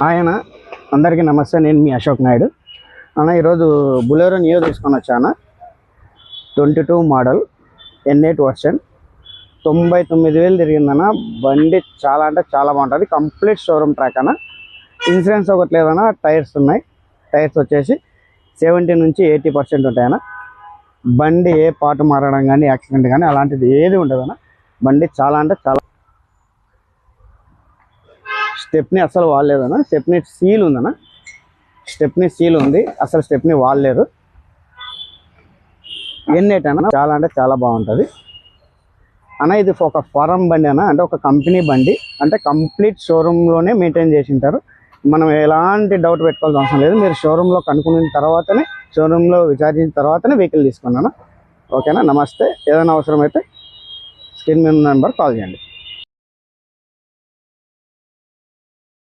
ఆయన అందరికీ నమస్తే. నేను మీ అశోక్ నాయుడు అన్న. ఈరోజు బులెరో నియో తీసుకొని వచ్చాను. 22 మోడల్ N8 వర్షన్. 99,000 తిరిగిందన్న. బండి చాలా అంటే చాలా బాగుంటుంది. కంప్లీట్ షోరూమ్ ట్రాక్ అన్న. ఇన్సూరెన్స్ ఒకటి లేదన్న. టైర్స్ ఉన్నాయి. టైర్స్ వచ్చేసి 70 నుంచి 80% ఉంటాయన్న. బండి ఏ పాటు మారడం కానీ యాక్సిడెంట్ కానీ అలాంటిది ఏది ఉండదన్న. బండి చాలా అంటే చాలా. స్టెప్ని అసలు వాడలేదన్న. స్టెప్ని సీల్ ఉందన్న. స్టెప్ని సీల్ ఉంది. అసలు స్టెప్ని వాడలేదు. N8 అన్న. చాలా అంటే చాలా బాగుంటుంది అన్న. ఇది ఒక ఫారం బండి అన్న. అంటే ఒక కంపెనీ బండి. అంటే కంప్లీట్ షోరూంలోనే మెయింటైన్ చేసి ఉంటారు. మనం ఎలాంటి డౌట్ పెట్టుకోవాల్సిన అవసరం లేదు. మీరు షోరూంలో కనుక్కున్న తర్వాతనే, షోరూంలో విచారించిన తర్వాతనే వెహికల్ తీసుకున్నాను. ఓకేనా? నమస్తే. ఏదైనా అవసరమైతే స్క్రీన్ మీద నెంబర్ కాల్ చేయండి.